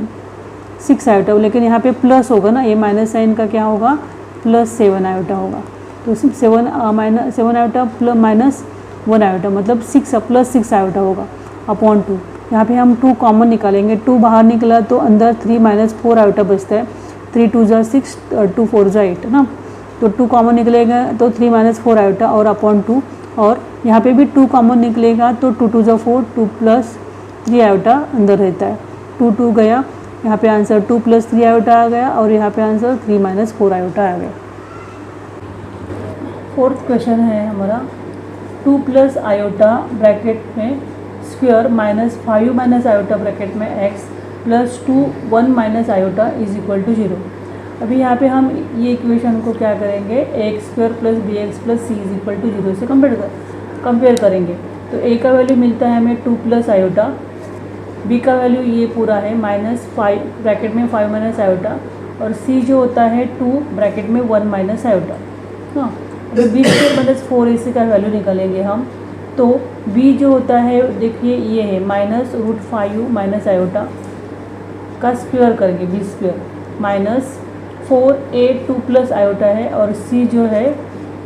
6 आयोटा, लेकिन यहाँ पे प्लस होगा ना, ये माइनस साइन का क्या होगा प्लस 7 आयोटा होगा, तो 7 आयोटा प्लस माइनस 1 आयोटा मतलब 6 प्लस 6 आयोटा होगा अपॉन 2। यहाँ पे हम 2 कॉमन निकालेंगे, 2 बाहर निकला तो अंदर 3 माइनस 4 आयोटा बचता है, 3 2 ज़ा 6 2 4 ज़ा 8 ना, तो 2 कॉमन निकलेगा तो 3 माइनस 4 आयोटा और अपॉन 2, और यहाँ पे भी 2 कॉमन निकलेगा तो 2 2 ज़ा 4 2 प्लस 3 आयोटा अंदर रहता है, 2 2 गया, यहाँ पे आंसर 2 प्लस 3 आयोटा आ गया, और यहाँ पे आंसर 3 माइनस 4 आयोटा आ गया। फोर्थ क्वेश्चन है हमारा 2 प्लस आयोटा ब्रैकेट में square minus 5 minus iota bracket में x plus 2 1 minus iota is equal to 0। अभी यहाँ पे हम ये इक्वेशन को क्या करेंगे x square plus B x plus C is equal to 0 से कंपेयर करेंगे। तो ए का वैल्यू मिलता है हमें 2 प्लस आयोटा, बी का वैल्यू ये पूरा है -5 ब्रैकेट में 5 माइनस आयोटा, और सी जो होता है 2 ब्रैकेट में 1 माइनस आयोटा। हाँ, अभी बी स्क्वायर माइनस 4ac का वैल्यू निकालेंगे हम, तो b जो होता है देखिए ये है -√5 माइनस आयोटा का स्क्वायर करेंगे, b square minus 4a 2 plus iota है, और c जो है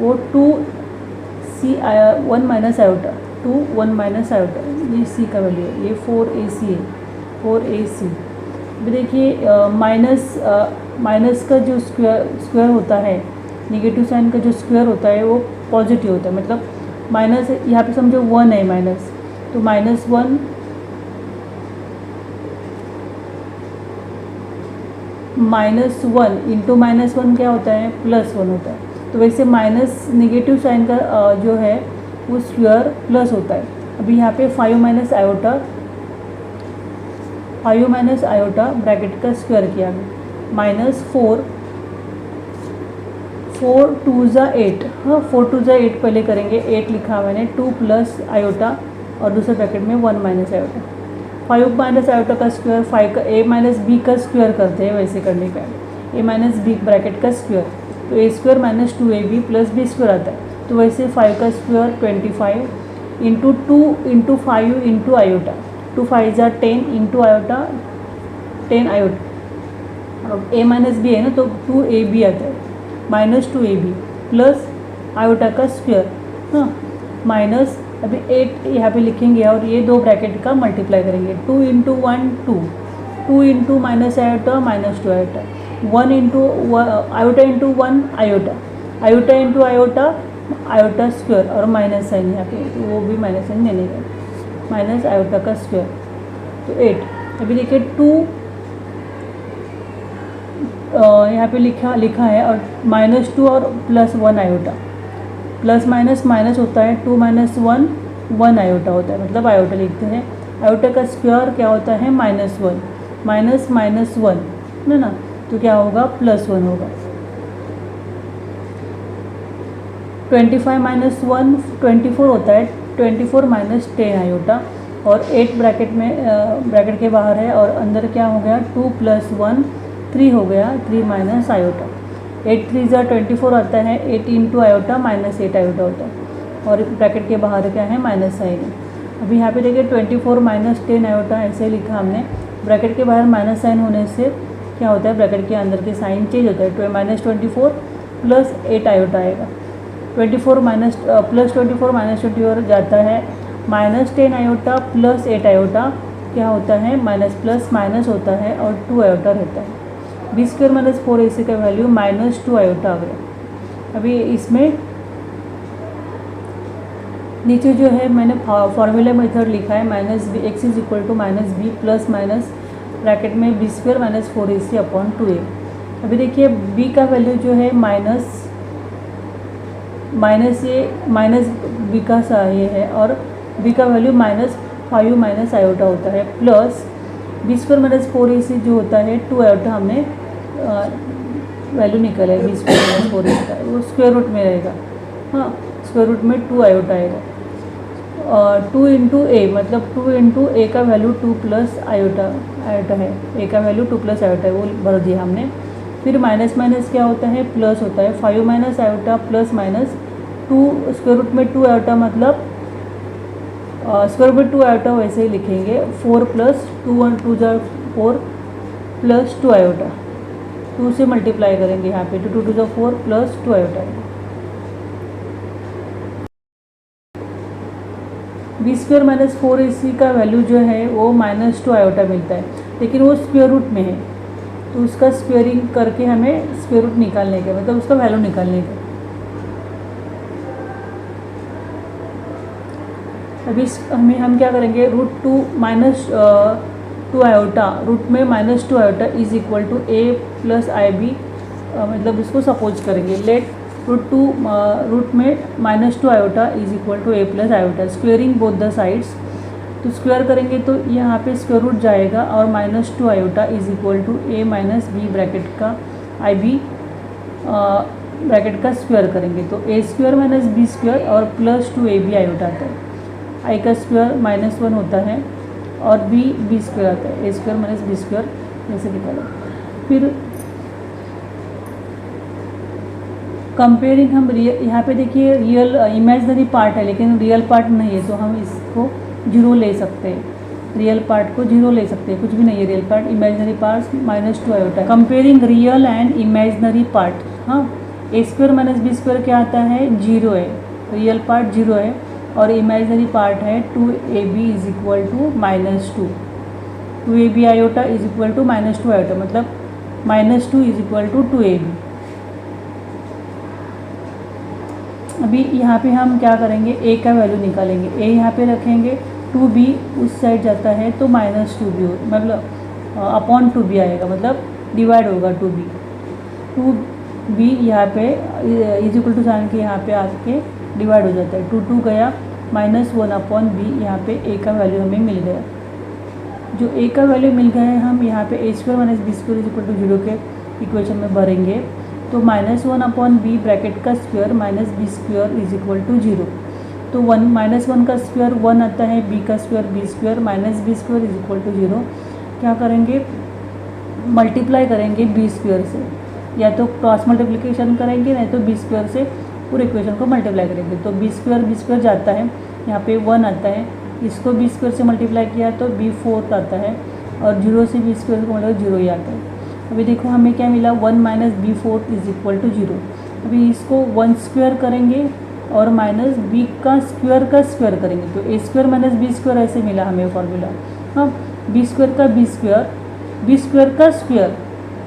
वो 2c 1 minus iota 2 1 minus iota, ये c का वैल्यू है, ये 4ac है 4ac। अभी देखिए माइनस का जो स्क्वायर होता है, निगेटिव साइन का जो स्क्वायर होता है वो पॉजिटिव होता है, मतलब माइनस यहाँ पे समझो 1 है माइनस, तो -1 -1 इंटू -1 क्या होता है +1 होता है। तो वैसे माइनस निगेटिव साइन का जो है वो स्क्वायर प्लस होता है। अभी यहाँ पे 5 माइनस आयोटा ब्रैकेट का स्क्वायर किया गया, -4 2 ज़ा 8, हाँ 4 2 ज़ा 8 पहले करेंगे, 8 लिखा मैंने, 2 प्लस आयोटा और दूसरे ब्रैकेट में 1 माइनस आयोटा, 5 माइनस आयोटा का स्क्वायर 5 का a माइनस बी का स्क्वायर करते हैं, वैसे करने का a माइनस बी ब्रैकेट का स्क्वायर, तो a square minus 2ab plus B square आता है, तो वैसे 5 का square 25 into 2 into 5 into iota, 2 5 ज़ा 10 इंटू आयोटा 10 आयोटा, अब a माइनस बी है ना तो 2ab आता है, -2ab प्लस आयोटा का स्क्वायर, हाँ माइनस, अभी 8 यहाँ पे लिखेंगे और ये 2 ब्रैकेट का मल्टीप्लाई करेंगे, 2 into 1 2 into minus iota -2 iota, 1 into iota into 1 iota into iota square, और माइनस साइन यहाँ पे, तो वो भी माइनस साइन देने का, माइनस आयोटा का स्क्वायर, तो 8। अभी देखिए 2 यहाँ पे लिखा है, और -2 और +1 आयोटा, प्लस माइनस होता है, 2 माइनस 1 आयोटा होता है, मतलब आयोटा लिखते हैं। आयोटा का स्क्वायर क्या होता है -1 -1 है ना, तो क्या होगा +1 होगा। 25 माइनस 1 24 होता है, 24 माइनस 10 आयोटा, और 8 ब्रैकेट के बाहर है, और अंदर क्या हो गया 2 प्लस 1 3 हो गया, 3 माइनस आयोटा, 8 3 ज़ा 24 आता है, 8 इंटू आयोटा -8 आयोटा होता है, और ब्रैकेट के बाहर क्या है माइनस साइन है। अभी यहाँ पे देखिए 24 माइनस 10 आयोटा ऐसे लिखा हमने, ब्रैकेट के बाहर माइनस साइन होने से क्या होता है ब्रैकेट के अंदर के साइन चेंज होता है, -24 प्लस 8 आयोटा आएगा, 24 माइनस +24 -24 जाता है, -10 आयोटा प्लस 8 आयोटा क्या होता है माइनस प्लस माइनस होता है, और 2 आयोटा रहता है। बी स्क्वायर माइनस 4ac का वैल्यू -2 आयोटा आ गया। अभी इसमें नीचे जो है मैंने फार्मूला मेथड लिखा है, x is equal to -b plus minus bracket में B square minus 4ac upon 2a। अभी देखिए b का वैल्यू जो है माइनस बी का ये है, और b का वैल्यू -5 माइनस आयोटा होता है, plus B square minus 4ac जो होता है 2 आयोटा हमने वैल्यू निकाला है, बी स्क्वायर माइनस 4ac का वो स्क्वायर रूट में रहेगा। हाँ, स्क्वायर रूट में 2 आयोटा आएगा। 2 इंटू ए मतलब 2 इंटू ए का वैल्यू 2 प्लस आयोटा है, ए का वैल्यू 2 प्लस आयोटा है, वो भर दिया हमने। फिर माइनस माइनस क्या होता है, प्लस होता है, 5 minus iota plus minus 2 square root में 2 आयोटा मतलब स्क्वायर रूट में 2 आयोटा वैसे ही लिखेंगे, 4 प्लस 2 1 2 जा 4 प्लस 2 आयोटा, 2 से मल्टीप्लाई करेंगे यहाँ पे, 2 2 जा 4 plus 2 iota. B square minus 4ac का वैल्यू जो है वो -2 आयोटा मिलता है, लेकिन वो स्क्वायर रूट में है, तो उसका स्क्वेयरिंग करके हमें स्क्वायर रूट निकालने का, मतलब उसका वैल्यू निकालने का। अभी हम क्या करेंगे, √2 माइनस 2 आयोटा, रूट में -2 iota is equal to a plus IB, मतलब इसको सपोज करेंगे, लेट रूट में -2 iota is equal to a plus iota, squaring both the sides, तो स्क्वायर करेंगे तो यहाँ पे स्क्वायर रूट जाएगा, और -2 iota is equal to a minus b bracket का IB ब्रैकेट का स्क्वायर करेंगे तो a square minus B square और प्लस 2ab आयोटा आता है, i का स्क्वायर -1 होता है और b स्क्वायर आता है, a square minus B square जैसे निकाला। फिर कंपेयरिंग हम यहाँ पे देखिए रियल इमेजिनरी पार्ट है लेकिन रियल पार्ट नहीं है, तो हम इसको 0 ले सकते हैं, रियल पार्ट को 0 ले सकते हैं, कुछ भी नहीं है real part, imaginary part -2 iota. Comparing real and imaginary part, हाँ, a square minus B square क्या आता है, 0 है, रियल पार्ट 0 है, और इमेजिनरी पार्ट है 2ab is equal to -2, 2ab iota is equal to -2 iota, मतलब -2 इज इक्वल टू 2ab। अभी यहाँ पे हम क्या करेंगे, a का वैल्यू निकालेंगे, a यहाँ पे रखेंगे, 2b उस साइड जाता है तो -2b मतलब अपॉन 2b आएगा, मतलब डिवाइड होगा 2b यहाँ पे इज इक्वल टू साइन के यहाँ पे आके डिवाइड हो जाता है, 2 गया, -1 अपॉन b, यहाँ पे a का वैल्यू हमें मिल गया। जो a का वैल्यू मिल गया है हम यहाँ पे a square minus B square is equal to 0 के इक्वेशन में भरेंगे, तो -1 अपॉन b ब्रैकेट का square minus B square is equal to 0, तो 1 का स्क्वायर 1 आता है, b का square b square minus B square is equal to 0। क्या करेंगे, मल्टीप्लाई करेंगे b स्क्वायर से, या तो क्रॉस मल्टीप्लिकेशन करेंगे, नहीं तो b स्क्वायर से पूरे इक्वेशन को मल्टीप्लाई करेंगे, तो b स्क्वायर जाता है, यहाँ पे 1 आता है, इसको b स्क्वायर से मल्टीप्लाई किया तो b4 आता है, और 0 से b स्क्वायर को मतलब 0 ही आता है। अभी देखो हमें क्या मिला, 1 minus b4 is equal to 0। अभी इसको 1 स्क्वायर करेंगे और माइनस b का स्क्वायर करेंगे, तो a square minus B square ऐसे मिला हमें फॉर्मूला। हाँ, b स्क्वायर का स्क्वायर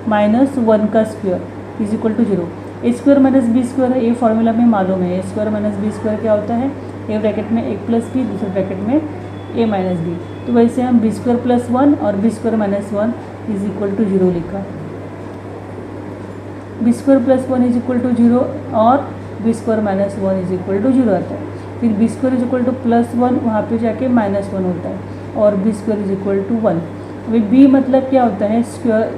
माइनस 1 का square is equal to 0, a square minus B square है, ये फॉर्मूला में मालूम है, a square minus B square क्या होता है, a ब्रैकेट में 1 प्लस b, दूसरे ब्रैकेट में a माइनस बी, तो वैसे हम b स्क्वायर प्लस 1 और b square minus 1 is equal to 0 लिखा, b square plus 1 is equal to 0 और b square minus 1 is equal to 0 आता है। फिर b square is equal to plus 1, वहाँ पे जाके -1 होता है, और b square is equal to 1। अभी b मतलब क्या होता है, square,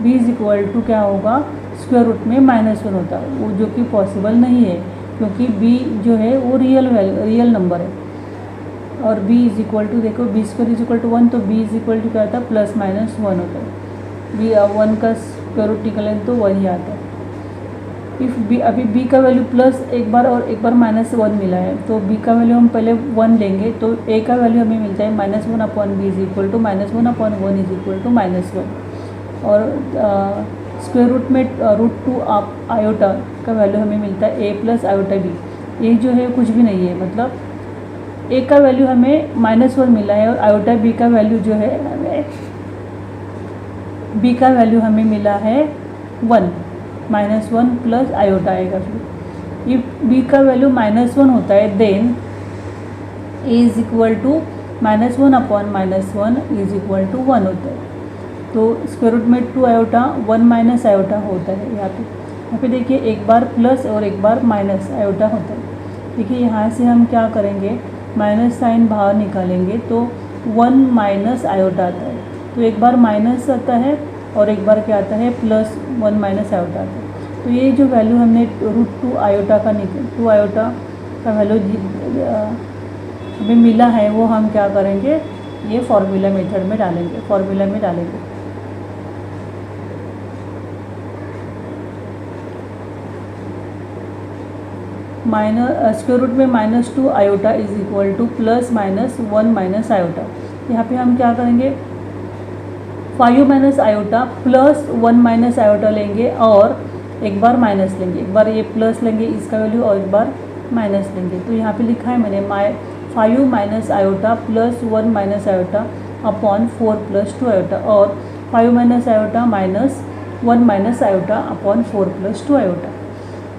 b is equal to क्या होगा, स्क्वायर रूट में -1 होता है, वो जो कि पॉसिबल नहीं है, क्योंकि b जो है वो रियल नंबर है, और b इज इक्वल टू देखो b square is equal to 1, तो b इज इक्वल टू क्या आता है, +-1 होता है, b 1 का स्क्वायर रूट निकलें तो 1 ही आता है। इफ़ b, अभी b का वैल्यू प्लस एक बार और एक बार -1 मिला है, तो b का वैल्यू हम पहले 1 लेंगे, तो a का वैल्यू हमें मिलता है -1 upon b is equal to -1 upon 1 is equal to -1, और स्क्वायर रूट में √2 आयोटा का वैल्यू हमें मिलता है a प्लस आयोटा b, ये जो है कुछ भी नहीं है, मतलब a का वैल्यू हमें -1 मिला है, और आयोटा b का वैल्यू जो है हमें b का वैल्यू हमें मिला है 1, -1 प्लस आयोटा आएगा। फिर ये b का वैल्यू -1 होता है, then a is equal to -1 upon -1 is equal to 1 होता है। तो स्क्वायर रूट में 2 आयोटा 1 माइनस आयोटा होता है यहाँ पे देखिए एक बार प्लस और एक बार माइनस आयोटा होता है। देखिए यहाँ से हम क्या करेंगे, माइनस साइन बाहर निकालेंगे तो 1 माइनस आयोटा आता है। तो एक बार माइनस आता है और एक बार क्या आता है, प्लस 1 माइनस आयोटा आता है। तो ये जो वैल्यू हमने √2 आयोटा का 2 आयोटा का वैल्यू हमें मिला है, वो हम क्या करेंगे, ये फॉर्मूला मेथड में डालेंगे, फॉर्मूला में डालेंगे। स्क्वायर रूट में -2 iota is equal to plus minus 1 minus iota. यहाँ पे हम क्या करेंगे, 5 minus iota plus 1 minus iota लेंगे और एक बार माइनस लेंगे, एक बार ये प्लस लेंगे इसका वैल्यू और एक बार माइनस लेंगे। तो यहाँ पे लिखा है मैंने 5 minus iota plus 1 minus iota upon 4 plus 2 iota, और 5 minus iota minus 1 minus iota upon 4 plus 2 iota.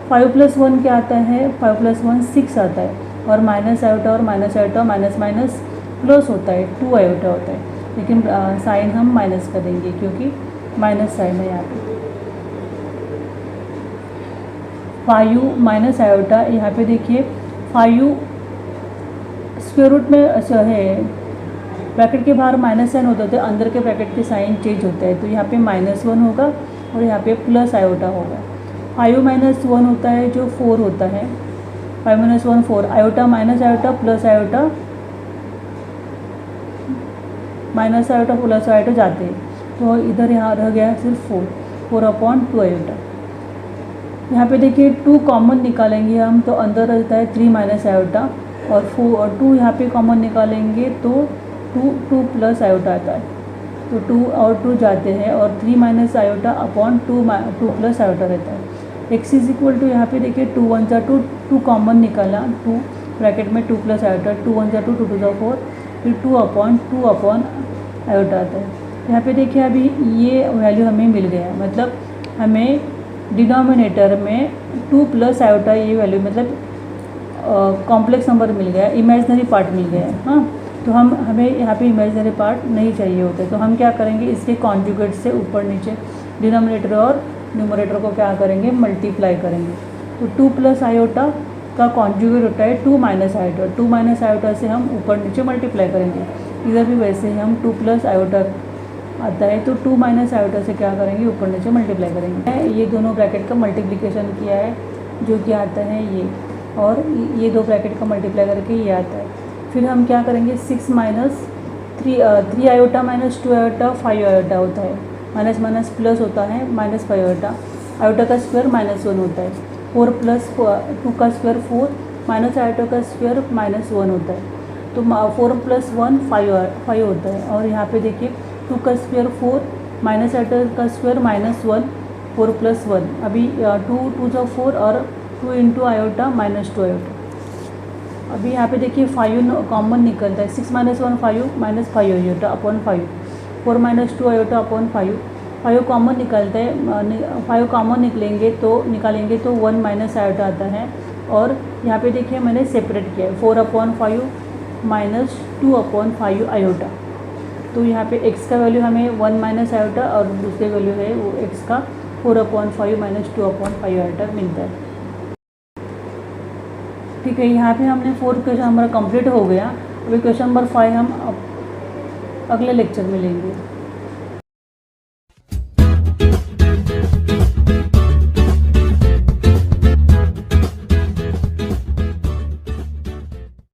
5 plus 1 क्या आता है, 5 प्लस 1 6 आता है, और minus iota minus minus plus होता है, 2 आयोटा होता है, लेकिन साइन हम माइनस कर देंगे क्योंकि माइनस साइन है यहाँ पे। 5 माइनस आयोटा, यहाँ पे देखिए 5 स्क्वायर रूट में है, ब्रैकेट के बाहर माइनस साइन होता है, अंदर के ब्रैकेट के साइन चेंज होता है। तो यहाँ पे -1 होगा और यहाँ पे प्लस आयोटा होगा। 5 माइनस 1 होता है जो 4 होता है, 5 minus 1 4, iota minus iota plus iota, minus iota plus iota जाते हैं, तो इधर यहाँ रह गया सिर्फ 4 अपॉन 2 आयोटा। यहाँ पे देखिए 2 कॉमन निकालेंगे हम, तो अंदर रहता है 3 माइनस आयोटा, और 4 और 2 यहाँ पे कॉमन निकालेंगे तो 2 प्लस आयोटा आता है, तो 2 और 2 जाते हैं और 3 minus iota upon 2 plus iota रहता है। x इज इक्वल टू, यहाँ पे देखिए 2 1 जा 2 कॉमन निकाला, 2 ब्रैकेट में 2 प्लस आयोटा, 2 1 जा 2 2 जा 4, फिर 2 अपॉन आयोटा आता है। यहाँ पे देखिए अभी ये वैल्यू हमें मिल गया है, मतलब हमें डिनोमिनेटर में 2 प्लस आयोटा ये वैल्यू, मतलब कॉम्प्लेक्स नंबर मिल गया, इमेजिनरी पार्ट मिल गया है। हाँ, तो हमें यहाँ पे इमेजिनरी पार्ट नहीं चाहिए होता, तो हम क्या करेंगे, इसके कॉन्जुगेट से ऊपर नीचे डिनोमिनेटर और न्यूमरेटर को क्या करेंगे, मल्टीप्लाई करेंगे। तो 2 प्लस आयोटा का कॉन्जुगेट होता है 2 माइनस आयोटा, 2 माइनस आयोटा से हम ऊपर नीचे मल्टीप्लाई करेंगे। इधर भी वैसे ही हम 2 प्लस आयोटा आता है, तो 2 माइनस आयोटा से क्या करेंगे, ऊपर नीचे मल्टीप्लाई करेंगे। ये दोनों ब्रैकेट का मल्टीप्लिकेशन किया है, जो कि आता है ये, और ये 2 ब्रैकेट का मल्टीप्लाई करके ये आता है। फिर हम क्या करेंगे, 6 minus 3 iota minus 2 iota 5 iota होता है, माइनस माइनस प्लस होता है, -5 आयोटा, आयोटा का स्क्वायर -1 होता है, 4 प्लस 2 का स्क्वायर 4, माइनस आयोटा का स्क्वायर -1 होता है, तो 4 प्लस 1 5 होता है। और यहाँ पे देखिए 2 का स्क्वायर 4, माइनस आयोटा का स्क्वायर -1, 4 प्लस 1, अभी 2 जो 4 और 2 इंटू आयोटा -2 आयोटा। अभी यहाँ पे देखिए 5 कॉमन निकलता है, 6 minus 1 5 iota upon 5, 4 minus 2 iota upon 5 common निकलता है, 5 कॉमन निकालेंगे तो 1 माइनस आयोटा आता है। और यहाँ पे देखिए मैंने सेपरेट किया है, 4 अपॉन 5 माइनस 2 अपॉन 5 आयोटा। तो यहाँ पे x का वैल्यू हमें 1 माइनस आयोटा, और दूसरे वैल्यू है वो x का 4 अपॉन 5 माइनस 2 अपॉन 5 आयोटा मिलता है। ठीक है, यहाँ पे हमने 4 क्वेश्चन हमारा कंप्लीट हो गया। अभी क्वेश्चन नंबर 5 हम अगले लेक्चर में लेंगे।